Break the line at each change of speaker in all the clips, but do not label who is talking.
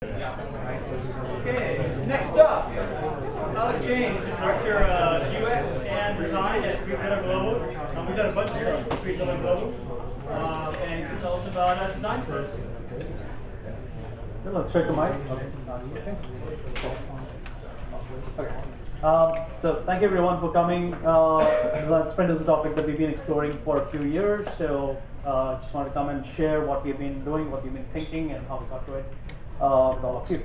Okay, next up, Alok Jain, Director of UX and Design at Untitled Global. We've done a bunch of stuff with Untitled Global, and he's going to tell us about design sprints.
Let's check the mic. Okay. So thank you everyone for coming. Design sprint is a topic that we've been exploring for a few years. So just want to come and share what we've been doing, what we've been thinking, and how we got to it with all of you.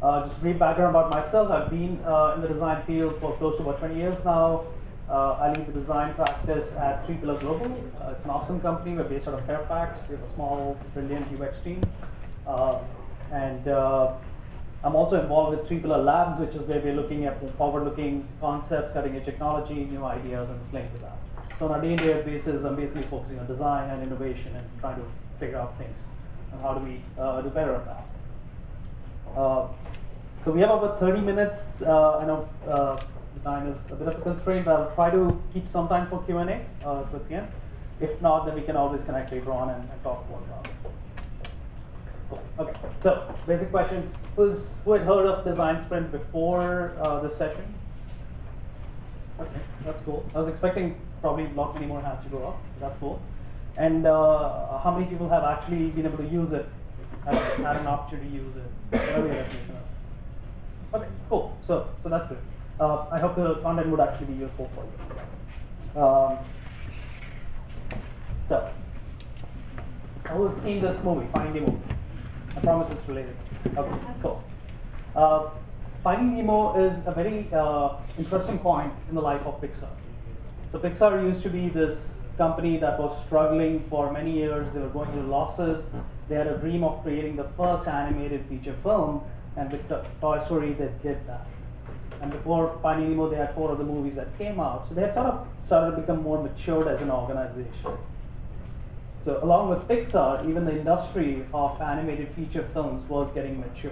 Just a brief background about myself. I've been in the design field for close to about 20 years now. I lead the design practice at 3 Pillar Global. It's an awesome company. We're based out of Fairfax. We have a small, brilliant UX team. I'm also involved with 3 Pillar Labs, which is where we're looking at forward-looking concepts, cutting-edge technology, new ideas, and playing with that. So on a day-to-day basis, I'm basically focusing on design and innovation and trying to figure out things and how do we do better at that. So we have about 30 minutes. I know the time is a bit of a constraint, but I'll try to keep some time for Q&A towards the end. If not, then we can always connect later on and talk more about it. Cool. Okay, so basic questions. Who had heard of design sprint before this session? Okay, that's cool. I was expecting probably not many more hands to go up. So that's cool. And how many people have actually been able to use it, had an opportunity to use it? Whatever your definition of. Okay, cool. So that's good. I hope the content would actually be useful for you. So, I was seeing this movie, Finding Nemo. I promise it's related. Okay, cool. Finding Nemo is a very interesting point in the life of Pixar. So Pixar used to be this company that was struggling for many years. They were going through losses. They had a dream of creating the first animated feature film, and with Toy Story, they did that. And before Finding Nemo, they had 4 other movies that came out. So they had sort of started to become more matured as an organization. So along with Pixar, even the industry of animated feature films was getting mature.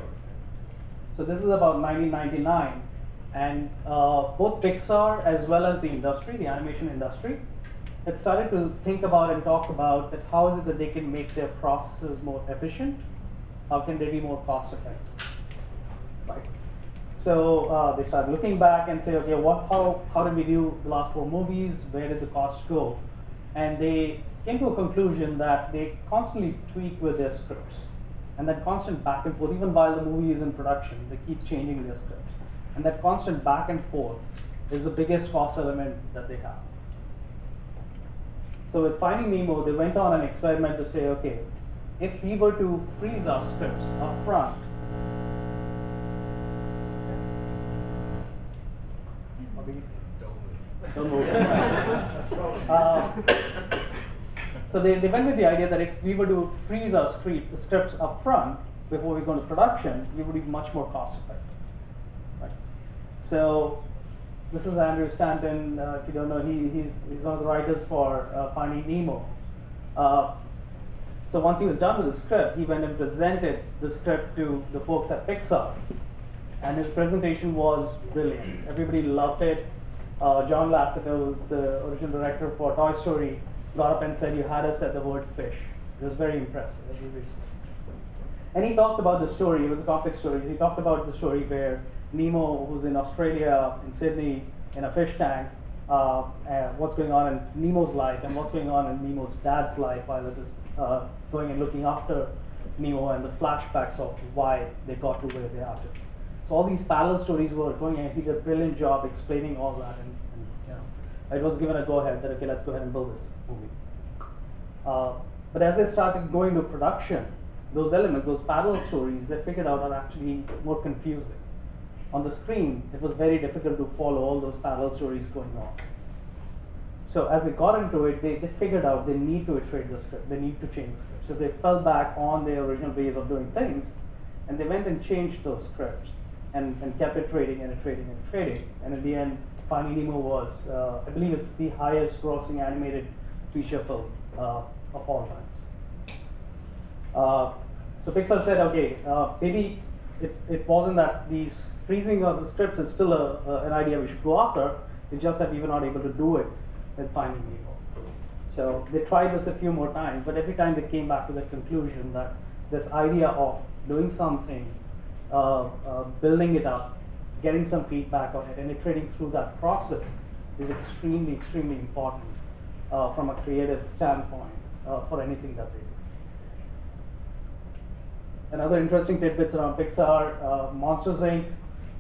So this is about 1999, and both Pixar as well as the industry, the animation industry, had started to think about and talk about that how is it that they can make their processes more efficient? How can they be more cost effective? Right. So they started looking back and say, okay, how did we do the last 4 movies? Where did the costs go? And they came to a conclusion that they constantly tweak with their scripts. And that constant back and forth, even while the movie is in production, they keep changing their scripts. And that constant back and forth is the biggest cost element that they have. So with Finding Nemo, they went on an experiment to say, okay, if we were to freeze our scripts up front, don't move. So they went with the idea that if we were to freeze our scripts up front before we go into production, we would be much more cost effective. Right? So this is Andrew Stanton. If you don't know, he's one of the writers for Finding Nemo. So once he was done with the script, he went and presented the script to the folks at Pixar. And his presentation was brilliant. Everybody loved it. John Lasseter, was the original director for Toy Story, got up and said, you had us at the word fish. It was very impressive. And he talked about the story. It was a complex story. He talked about the story where Nemo, who's in Australia, in Sydney, in a fish tank, what's going on in Nemo's life and what's going on in Nemo's dad's life while it is going and looking after Nemo, and the flashbacks of why they got to where they are to. So all these parallel stories were going, and he did a brilliant job explaining all that. And it was given a go-ahead that, okay, let's go ahead and build this movie. But as they started going to production, those elements, those parallel stories, they figured out are actually more confusing. On the screen, it was very difficult to follow all those parallel stories going on. So as they got into it, they figured out they need to iterate the script, they need to change the script. So they fell back on their original ways of doing things, and they went and changed those scripts and kept iterating and iterating and iterating. And in the end, Finding Nemo was, I believe it's the highest grossing animated feature film of all times. So Pixar said, okay, maybe it wasn't that these freezing of the scripts is still an idea we should go after. It's just that we were not able to do it with Finding Nemo. So they tried this a few more times, but every time they came back to the conclusion that this idea of doing something, building it up, getting some feedback on it, and iterating through that process is extremely, extremely important from a creative standpoint for anything that they do. Another interesting tidbits around Pixar, Monsters Inc.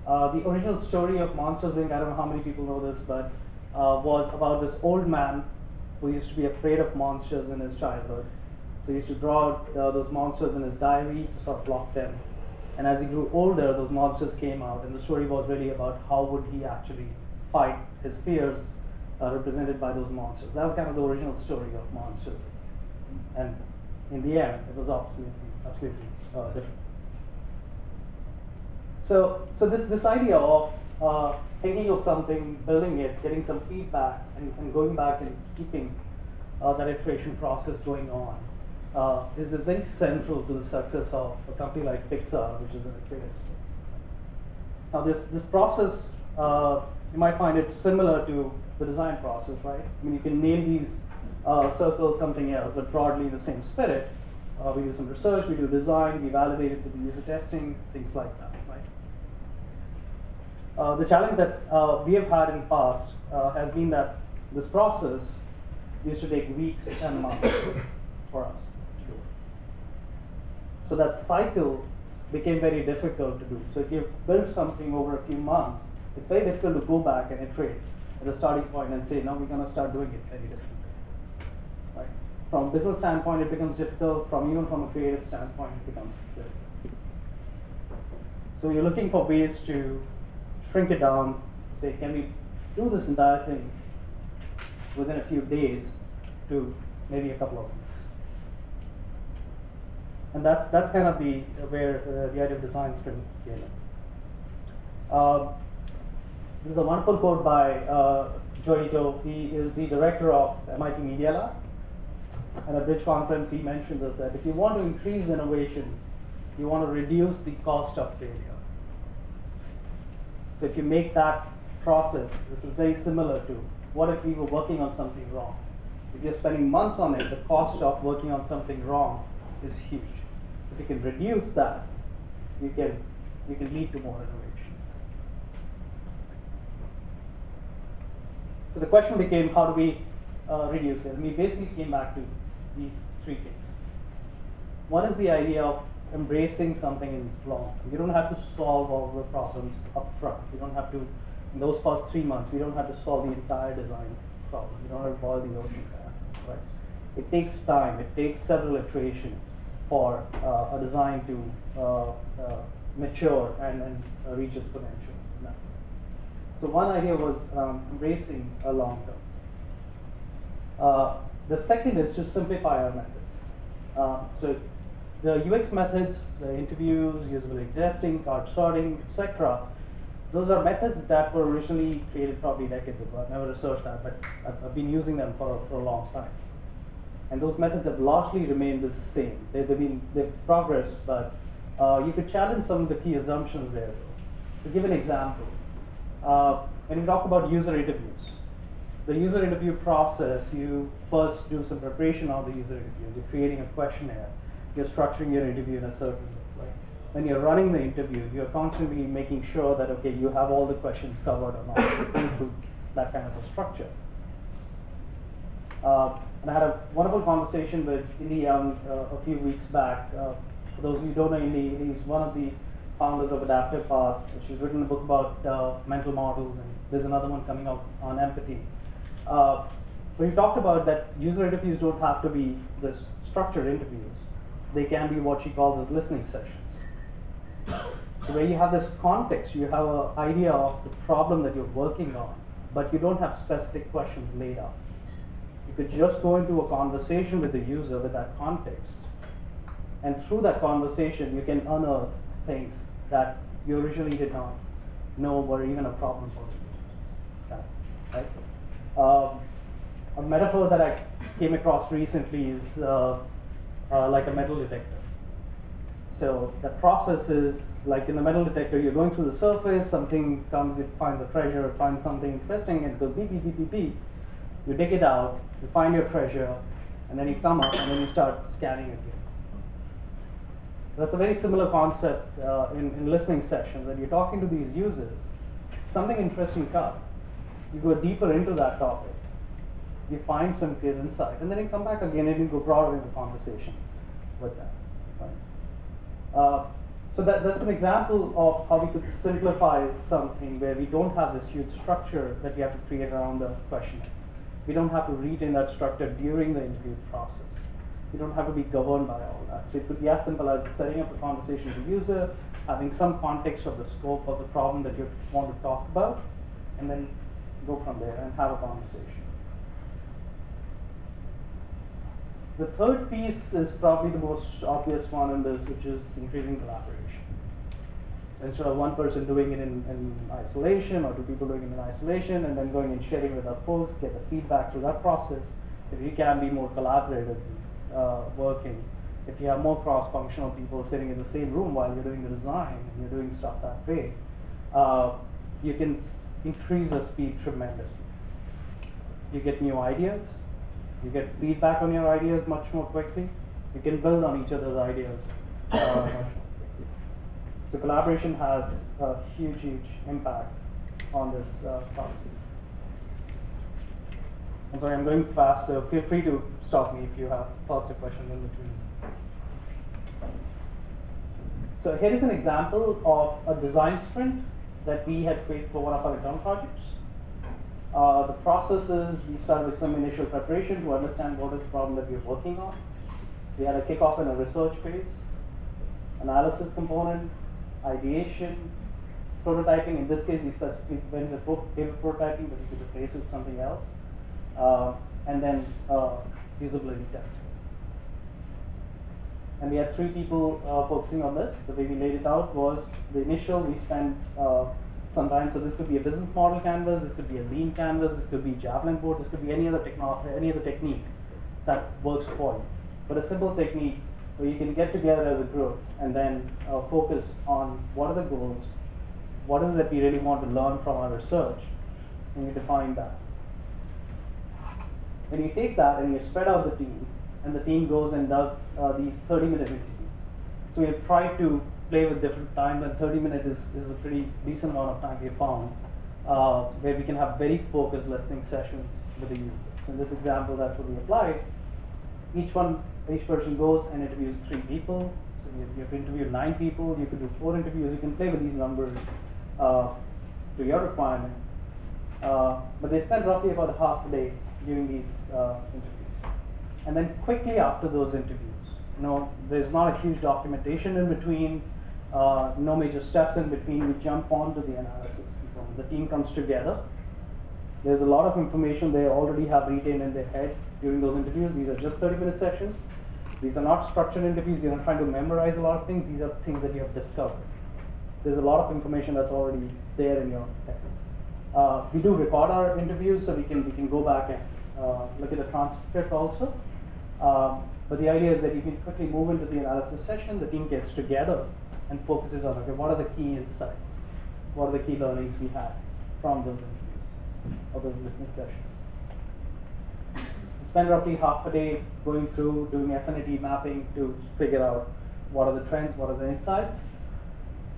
The original story of Monsters Inc., I don't know how many people know this, but was about this old man who used to be afraid of monsters in his childhood. So he used to draw out those monsters in his diary to sort of block them. And as he grew older, those monsters came out, and the story was really about how would he actually fight his fears represented by those monsters. That was kind of the original story of Monsters. And in the end, it was absolutely different. So this idea of thinking of something, building it, getting some feedback, and going back and keeping that iteration process going on is very central to the success of a company like Pixar, which is in the creative space. Now this process, you might find it similar to the design process, right? I mean, you can name these circles something else, but broadly in the same spirit. We do some research, we do design, we validate it through user testing, things like that, right? The challenge that we have had in the past has been that this process used to take weeks and months for us to do. So that cycle became very difficult to do. So if you've built something over a few months, it's very difficult to go back and iterate at the starting point and say, now we're going to start doing it very differently. Right? From a business standpoint, it becomes difficult. Even from a creative standpoint, it becomes difficult. So you're looking for ways to shrink it down, say, can we do this entire thing within a few days to maybe a couple of weeks? And that's kind of where the idea of design sprint came in. There's a wonderful quote by Joe Ito. He is the director of MIT Media Lab. At a Bridge conference, he mentioned this, that if you want to increase innovation, you want to reduce the cost of failure. So if you make that process, this is very similar to what if we were working on something wrong? If you're spending months on it, the cost of working on something wrong is huge. If you can reduce that, you can lead to more innovation. So the question became, how do we reduce it? And we basically came back to these three things. One is the idea of embracing something in long term. You don't have to solve all the problems up front. You don't have to, in those first 3 months, we don't have to solve the entire design problem. You don't have to boil the ocean there, right? It takes time. It takes several iterations for a design to mature and reach its potential. And that's it. So one idea was embracing a long term. The second is to simplify our methods. So the UX methods, the interviews, usability testing, card sorting, etc., those are methods that were originally created probably decades ago. I've never researched that, but I've been using them for a long time. And those methods have largely remained the same. They've progressed, but you could challenge some of the key assumptions there. To give an example, when you talk about user interviews, the user interview process, you first do some preparation of the user interview. You're creating a questionnaire. You're structuring your interview in a certain way. When you're running the interview, you're constantly making sure that, okay, you have all the questions covered or not, going through that kind of a structure. And I had a wonderful conversation with Indy Young a few weeks back. For those who don't know Indy, he's one of the founders of Adaptive Path. She's written a book about mental models, and there's another one coming out on empathy. But he talked about that user interviews don't have to be this structured interviews. They can be what she calls as listening sessions. So where you have this context, you have an idea of the problem that you're working on, but you don't have specific questions laid out. You could just go into a conversation with the user with that context, and through that conversation, you can unearth things that you originally did not know were even a problem for you. Okay. Right? A metaphor that I came across recently is like a metal detector. So the process is like in a metal detector, you're going through the surface, something comes, it finds a treasure, it finds something interesting, and it goes beep, beep, beep, beep, beep. You dig it out, you find your treasure, and then you come up, and then you start scanning again. That's a very similar concept in listening sessions. When you're talking to these users, something interesting comes. You go deeper into that topic, you find some clear insight, and then you come back again and you go broader in the conversation with them. Right? So that's an example of how we could simplify something where we don't have this huge structure that we have to create around the questionnaire. We don't have to retain that structure during the interview process. You don't have to be governed by all that. So it could be as simple as setting up a conversation with the user, having some context of the scope of the problem that you want to talk about, and then go from there and have a conversation. The third piece is probably the most obvious one in this, which is increasing collaboration. So instead of one person doing it in isolation, or two people doing it in isolation, and then going and sharing with other folks, get the feedback through that process, if you can be more collaborative, working. If you have more cross-functional people sitting in the same room while you're doing the design and you're doing stuff that way, you can increase the speed tremendously. You get new ideas, you get feedback on your ideas much more quickly, you can build on each other's ideas much more quickly. So collaboration has a huge impact on this process. I'm sorry, I'm going fast, so feel free to stop me if you have thoughts or questions in between. So here is an example of a design sprint that we had created for one of our internal projects. The process is we start with some initial preparation to understand what is the problem that we're working on. We had a kickoff in a research phase, analysis component, ideation, prototyping. In this case, we specifically went with prototyping, but we could replace it with something else. And then usability testing. And we had 3 people focusing on this. The way we laid it out was the initial, we spent some time, so this could be a business model canvas, this could be a lean canvas, this could be Javelin board, this could be any other technique that works for you. But a simple technique where you can get together as a group and then focus on what are the goals, what is it that we really want to learn from our research, and you define that. When you take that and you spread out the team, and the team goes and does these 30-minute interviews. So we have tried to play with different time, and 30 minutes is a pretty decent amount of time we have found, where we can have very focused listening sessions with the users. So in this example, that's what we applied. Each person goes and interviews 3 people. So you have interviewed 9 people, you could do 4 interviews, you can play with these numbers to your requirement. But they spend roughly about half a day doing these interviews. And then quickly after those interviews, there's not a huge documentation in between, no major steps in between, we jump onto the analysis. The team comes together. There's a lot of information they already have retained in their head during those interviews. These are just 30-minute sessions. These are not structured interviews. You're not trying to memorize a lot of things. These are things that you have discovered. There's a lot of information that's already there in your head. We do record our interviews, so we can go back and look at the transcript also. But the idea is that you can quickly move into the analysis session. The team gets together and focuses on, okay, what are the key insights? What are the key learnings we had from those interviews or those listening sessions? Spend roughly half a day going through, doing affinity mapping to figure out what are the trends, what are the insights.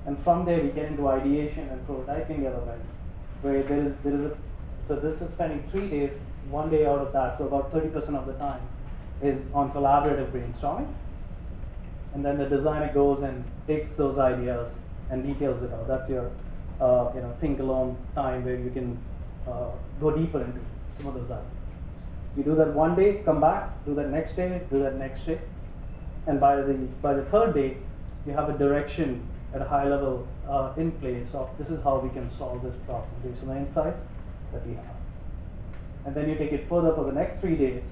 And from there, we get into ideation and prototyping element, where so this is spending 3 days, 1 day out of that, so about 30% of the time is on collaborative brainstorming. And then the designer goes and takes those ideas and details it out. That's your think alone time where you can go deeper into some of those ideas. You do that 1 day, come back, do that next day, do that next day. And by the third day, you have a direction at a high level in place of this is how we can solve this problem based on the insights that we have. And then you take it further for the next 3 days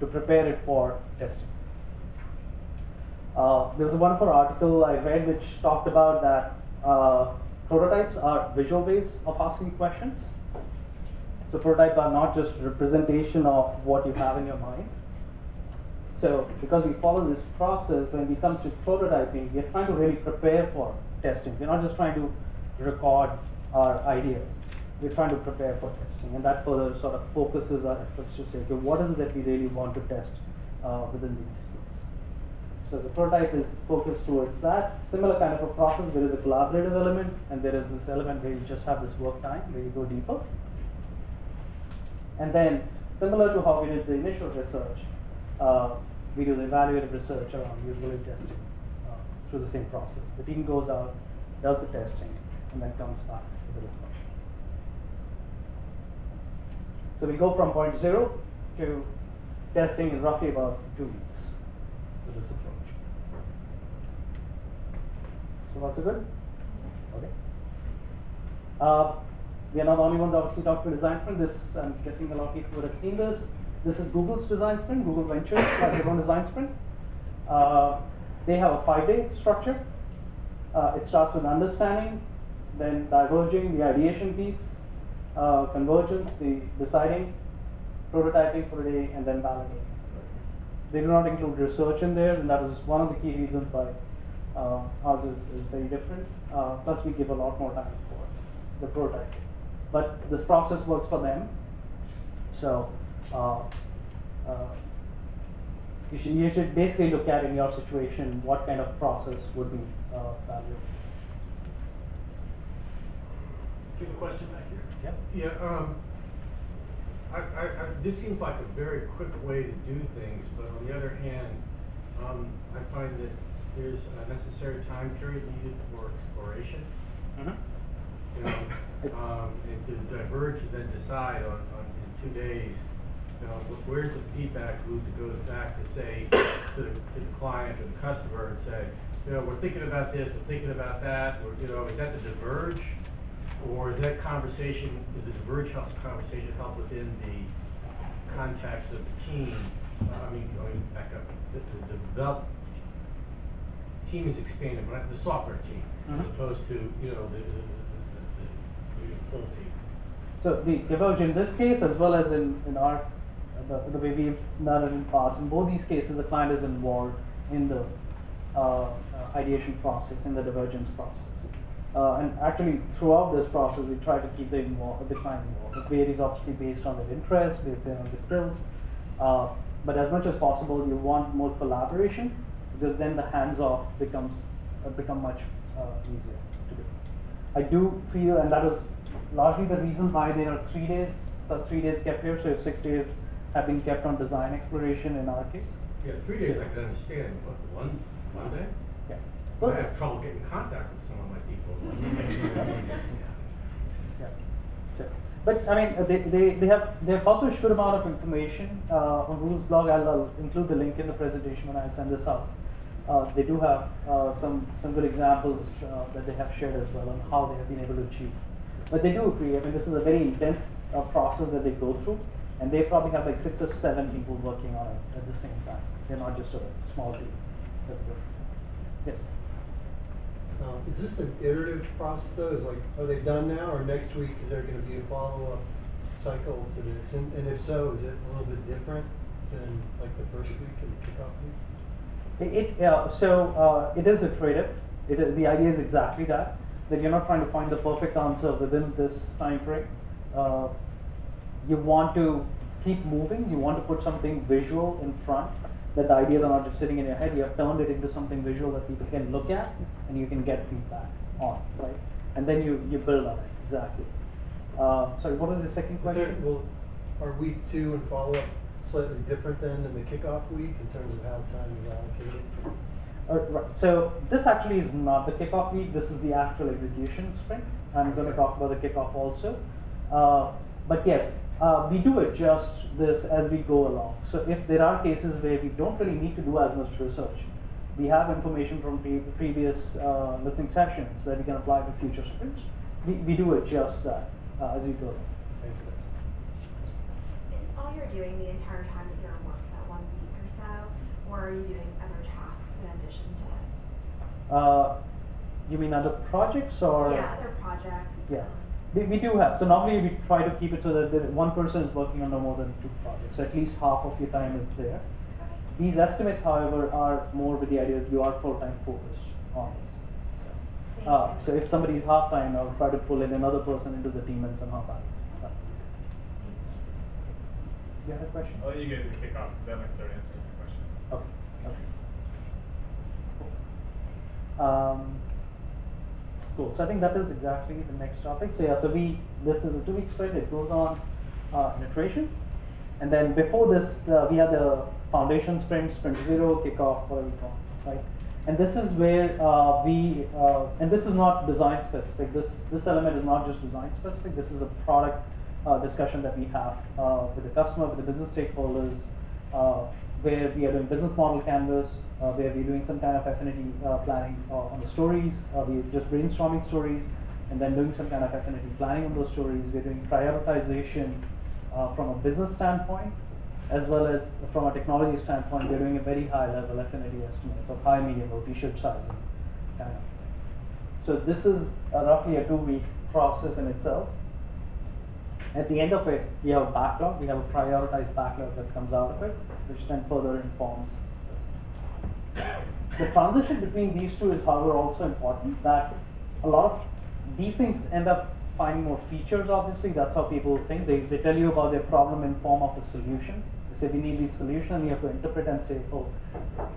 to prepare it for testing. There was a wonderful article I read which talked about that prototypes are visual ways of asking questions. So prototypes are not just representation of what you have in your mind. So because we follow this process, when it comes to prototyping, we're trying to really prepare for testing. We're not just trying to record our ideas. We're trying to prepare for testing. And that further sort of focuses our efforts to say, okay, what is it that we really want to test within these tools? So the prototype is focused towards that. Similar kind of a process. There is a collaborative element, and there is this element where you just have this work time, where you go deeper. And then, similar to how we did the initial research, we do the evaluative research around usability testing through the same process. The team goes out, does the testing, and then comes back with the report. So we go from point 0 to testing in roughly about 2 weeks with this approach. So was it good? Okay. We are not the only ones obviously talking to design sprint. This, I'm guessing a lot of people would have seen this. This is Google's design sprint. Google Ventures has their own design sprint. They have a 5-day structure. It starts with understanding, then diverging, the ideation piece, convergence, the deciding, prototyping for a day, and then validating. They do not include research in there, and that is one of the key reasons why ours is very different. Plus, we give a lot more time for the prototyping. But this process works for them. So you should basically look at, in your situation, what kind of process would be valuable.
Do you have a question back here?
Yep.
Yeah. This seems like a very quick way to do things, but on the other hand, I find that there's a necessary time period needed for exploration.
Mm-hmm.
You know, and to diverge and then decide on in 2 days, you know, where's the feedback loop that goes back to say to the client or the customer and say, you know, we're thinking about this, we're thinking about that, or, you know, is that the diverge, or is that conversation, is the diverge conversation help within the context of the team? Going back up, the develop team is expanded, but the software team, as opposed to, you know, the full team.
So the diverge in this case, as well as in our the way we've done it in the past, in both these cases, the client is involved in the ideation process, in the divergence process. And actually, throughout this process, we try to keep the client involved. It varies obviously based on their interests, based on the skills. But as much as possible, you want more collaboration, because then the hands-off become much easier to do. I do feel, and that is largely the reason why there are 3 days plus 3 days kept here. So 6 days have been kept on design exploration in our case.
Yeah, 3 days I can understand, but one day?
Yeah.
Well, I have trouble getting in contact with some of my people.
Yeah. So, but I mean, they have published good amount of information on Google's blog. I'll include the link in the presentation when I send this out. They do have some good examples that they have shared as well on how they have been able to achieve. But they do agree. I mean, this is a very intense process that they go through, and they probably have like 6 or 7 people working on it at the same time. They're not just a small team. Yes.
Is this an iterative process though? Is like, are they done now, or next week is there going to be a follow-up cycle to this? And if so, is it a little bit different than like the first week and the kickoff week?
It is iterative. The idea is exactly that you're not trying to find the perfect answer within this time frame. You want to keep moving. You want to put something visual in front, that the ideas are not just sitting in your head. You have turned it into something visual that people can look at and you can get feedback on, right? And then you build on it, exactly. Sorry, what was the second question?
Well, are week 2 and follow-up slightly different than the kickoff week in terms of how time is allocated?
Right. So this actually is not the kickoff week. This is the actual execution sprint. I'm going to talk about the kickoff also. But yes, we do adjust this as we go along. So if there are cases where we don't really need to do as much research, we have information from previous listening sessions that we can apply to future sprints. We do adjust that as we go into this.
Is this all you're doing the entire time that you're on work, that 1 week or so? Or are you doing other tasks in addition to this?
You mean other projects or?
Yeah, other projects.
Yeah. We do have. So normally we try to keep it so that one person is working on no more than 2 projects. So at least half of your time is there. These estimates, however, are more with the idea that you are full-time focused on this. So if somebody is half-time, I'll try to pull in another person into the team and somehow balance that. You have a question?
I'll let you get into the kickoff because that might start answering your question.
Okay. Cool. So I think that is exactly the next topic. So yeah, so this is a 2-week sprint. It goes on in iteration, and then before this we had the foundation sprint, sprint 0, kickoff, whatever you call it, right? And this is where and this is not design specific. This element is not just design specific. This is a product discussion that we have with the customer, with the business stakeholders, where we are doing business model canvas, where we're doing some kind of affinity planning on the stories. We're just brainstorming stories and then doing some kind of affinity planning on those stories. We're doing prioritization from a business standpoint, as well as from a technology standpoint. We're doing a very high level affinity estimates of high, medium, low t-shirt sizing kind of thing. So this is roughly a 2-week process in itself. At the end of it, we have a backlog. We have a prioritized backlog that comes out of it, which then further informs this. The transition between these two is, however, also important, that a lot of these things end up finding more features, obviously. That's how people think. They tell you about their problem in form of a solution. They say, we need this solution, and you have to interpret and say, oh,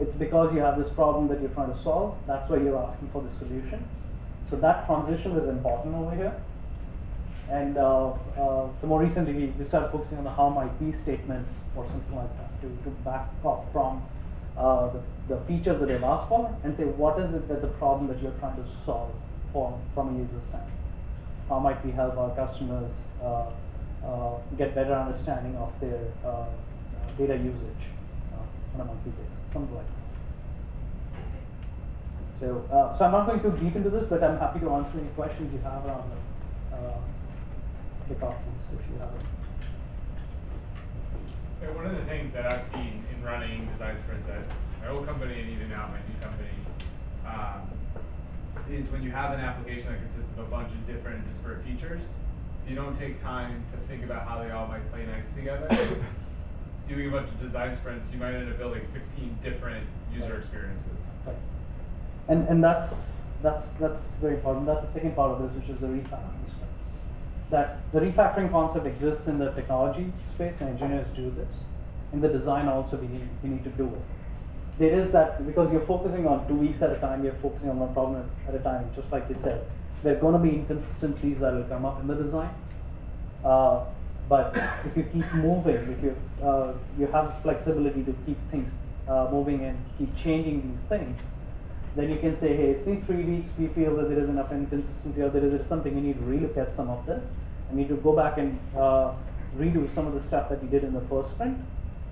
it's because you have this problem that you're trying to solve. That's why you're asking for the solution. So that transition is important over here. And so more recently, we started focusing on the how might be statements or something like that to back off from the features that they've asked for and say, what is it that the problem that you're trying to solve from a user standpoint? How might we help our customers get better understanding of their data usage on a monthly basis, something like that. So I'm not going too deep into this, but I'm happy to answer any questions you have around the kickoff piece if you have it.
Yeah, one of the things that I've seen in running design sprints at my old company and even now my new company is when you have an application that consists of a bunch of different disparate features, you don't take time to think about how they all might play nice together. Doing a bunch of design sprints, you might end up building 16 different user experiences.
Right. And that's very important. That's the second part of this, which is the refactoring sprint. That the refactoring concept exists in the technology space, and engineers do this. In the design also, we need to do it. There is that, because you're focusing on 2 weeks at a time, you're focusing on one problem at a time, just like you said. There are going to be inconsistencies that will come up in the design. But if you keep moving, if you have flexibility to keep things moving and keep changing these things, then you can say, hey, it's been 3 weeks, we feel that there is enough inconsistency, or there is something we need to relook at some of this, and need to go back and redo some of the stuff that we did in the first sprint.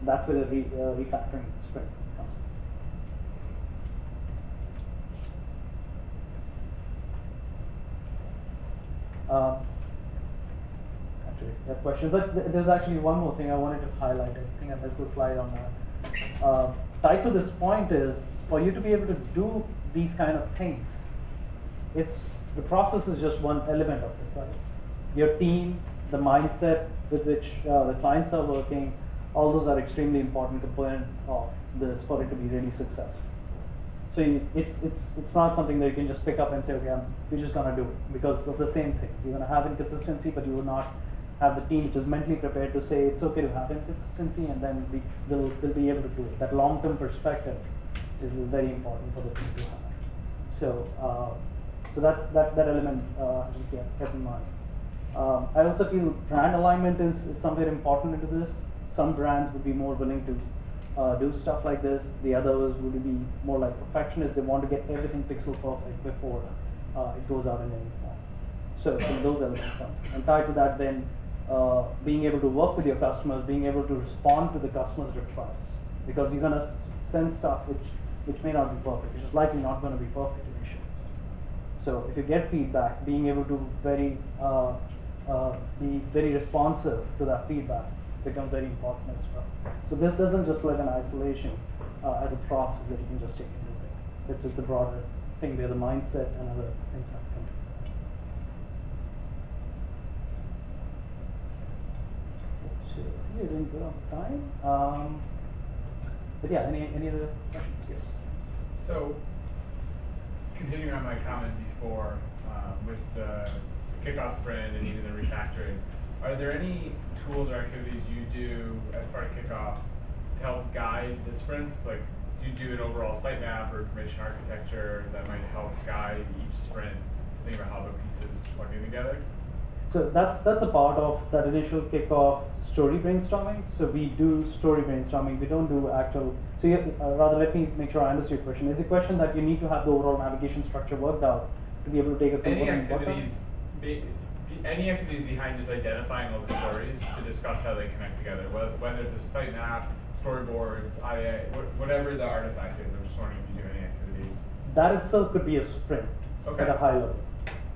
That's where the refactoring sprint comes in. Actually, that question, but there's actually one more thing I wanted to highlight. I think I missed the slide on that. Tied to this point is, for you to be able to do these kind of things, the process is just one element of it, right? Your team, the mindset with which the clients are working, all those are extremely important component of this for it to be really successful. So it's not something that you can just pick up and say, okay, we're just gonna do it because of the same things. You're gonna have inconsistency, but you will not have the team which is mentally prepared to say it's okay to have inconsistency, and then they'll be able to do it. That long-term perspective is very important for the team to have. So that element should be kept in mind. I also feel brand alignment is somewhere important into this. Some brands would be more willing to do stuff like this. The others would be more like perfectionists. They want to get everything pixel perfect before it goes out in any form. So those elements come. And tied to that, then being able to work with your customers, being able to respond to the customer's requests, because you're going to send stuff which may not be perfect, which is likely not going to be perfect initially. So if you get feedback, being able to be very responsive to that feedback becomes very important as well. So this doesn't just live in isolation as a process that you can just take and do it. It's a broader thing where the mindset and other things have to come together. So I think we're doing good on time. But yeah, any other questions? Yes.
So, continuing on my comment before with the kickoff sprint and even the refactoring, are there any tools or activities you do as part of kickoff to help guide the sprints? Like, do you do an overall sitemap or information architecture that might help guide each sprint, think about how the pieces plug in together?
So that's a part of that initial kickoff story brainstorming. So we do story brainstorming. We don't do actual. So rather, let me make sure I understand your question. Is the question that you need to have the overall navigation structure worked out to be able to take a component?
Any activities behind just identifying all the stories to discuss how they connect together, whether it's a site map, storyboards, IA, whatever the artifact is. I'm just wondering if you do any activities.
That itself could be a sprint
Okay.
at a high level.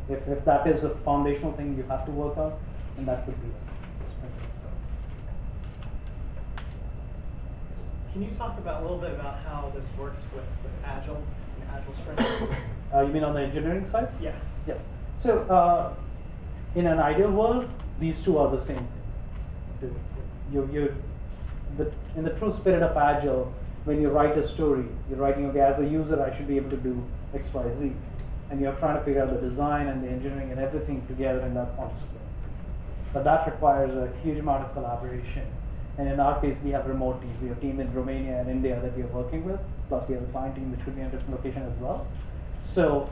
If that is a foundational thing you have to work out, then that could be a sprint itself.
Can you talk about a little bit about how this works with Agile and Agile sprints?
You mean on the engineering side?
Yes.
Yes. So in an ideal world, these two are the same thing. In the true spirit of Agile, when you write a story, you're writing, okay, as a user, I should be able to do X, Y, Z. And you're trying to figure out the design and the engineering and everything together in that one sprint. But that requires a huge amount of collaboration. And in our case, we have remote teams. We have a team in Romania and India that we are working with. Plus, we have a client team which could be in a different location as well. So,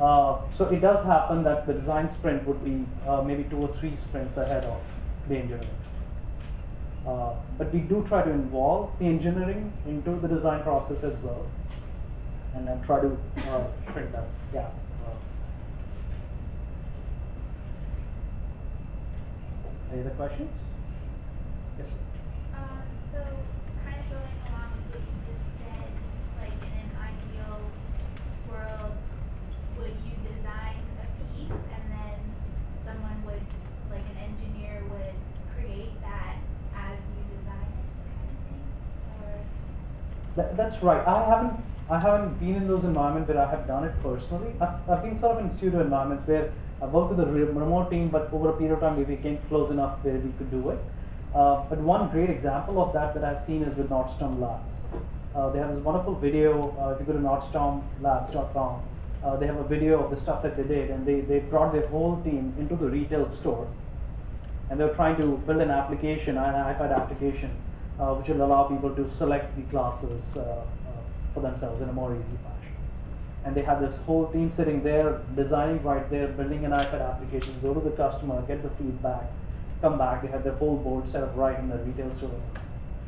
so it does happen that the design sprint would be maybe 2 or 3 sprints ahead of the engineering sprint. But we do try to involve the engineering into the design process as well, and then try to shrink that gap. Any other questions? Yes, sir.
So kind of going along with what you just said, like in an ideal world, would you design a piece and then someone would, like an engineer would create that as you design it, kind of thing? Or
That's right. I haven't been in those environments where I have done it personally. I've been sort of in studio environments where I've worked with a remote team, but over a period of time we became close enough where we could do it. But one great example of that I've seen is with Nordstrom Labs. They have this wonderful video. If you go to nordstromlabs.com, they have a video of the stuff that they did, and they brought their whole team into the retail store, and they were trying to build an application, an iPad application, which will allow people to select the classes for themselves in a more easy fashion. And they had this whole team sitting there, designing right there, building an iPad application, go to the customer, get the feedback, come back. They had their whole board set up right in the retail store.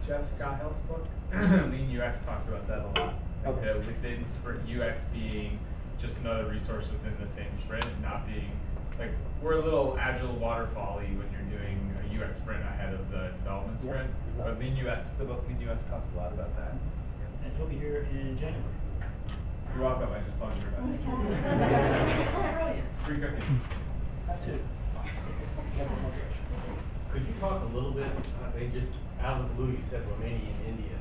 Jeff Scott Hill's book, Lean UX, talks about that a lot. Like
Okay.
the within sprint UX being just another resource within the same sprint, not being like we're a little agile waterfall-y when you're doing a UX sprint ahead of the development
Yeah,
sprint.
exactly.
But Lean UX, the book Lean UX talks a lot about that.
And he'll be here in January.
You're welcome. I just bugged your back. It's free cookie.
That too.
Could you talk a little bit, they just out of the blue, you said Romania and India.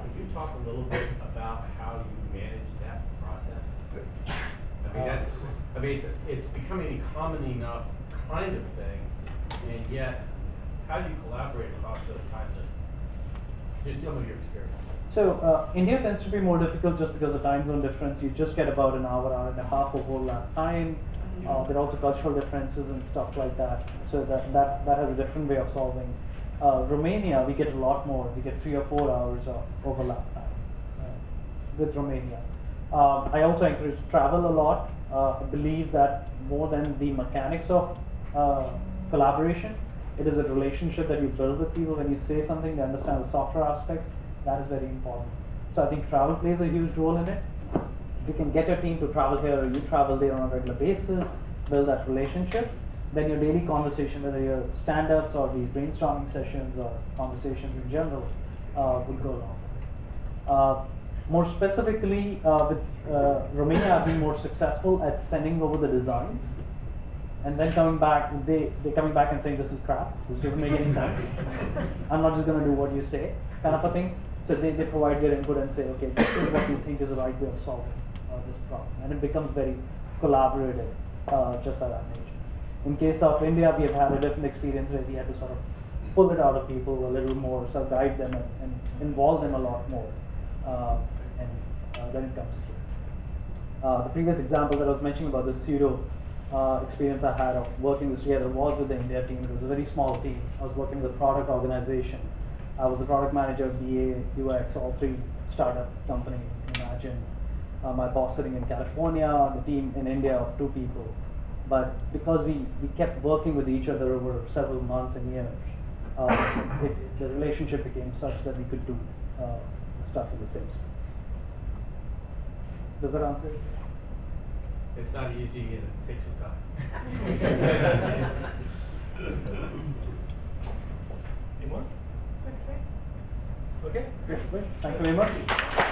Could you talk a little bit about how you manage that process? I mean, it's becoming a common enough kind of thing, and yet, how do you collaborate across those kinds of, just some of your experience?
So India tends to be more difficult just because of time zone difference. You just get about an hour and a half of overlap time. There are also cultural differences and stuff like that. So that has a different way of solving. Romania, we get a lot more. We get 3 or 4 hours of overlap time with Romania. I also encourage travel a lot. I believe that more than the mechanics of collaboration, it is a relationship that you build with people. When you say something, they understand the software aspects. That is very important. So I think travel plays a huge role in it. If you can get your team to travel here or you travel there on a regular basis, build that relationship, then your daily conversation, whether your stand-ups or these brainstorming sessions or conversations in general, will go along. More specifically, with Romania, I've been more successful at sending over the designs, and then coming back, they're coming back and saying, this is crap, this doesn't make any sense. I'm not just going to do what you say, kind of a thing. So they provide their input and say, okay, this is what we think is the right way of solving this problem. And it becomes very collaborative just by that nature. In case of India, we have had a different experience where we had to sort of pull it out of people a little more, so guide them and involve them a lot more. And then it comes through. The previous example that I was mentioning about the pseudo experience I had of working this together was with the India team. It was a very small team. I was working with a product organization. I was a product manager, BA, UX, all 3 startup company in Agile. imagine my boss sitting in California, the team in India of 2 people. But because we kept working with each other over several months and years, the relationship became such that we could do stuff in the same space. Does that answer it?
It's not easy and it takes some time.
Any more?
That's great.
Okay.
Great. Thank you very much.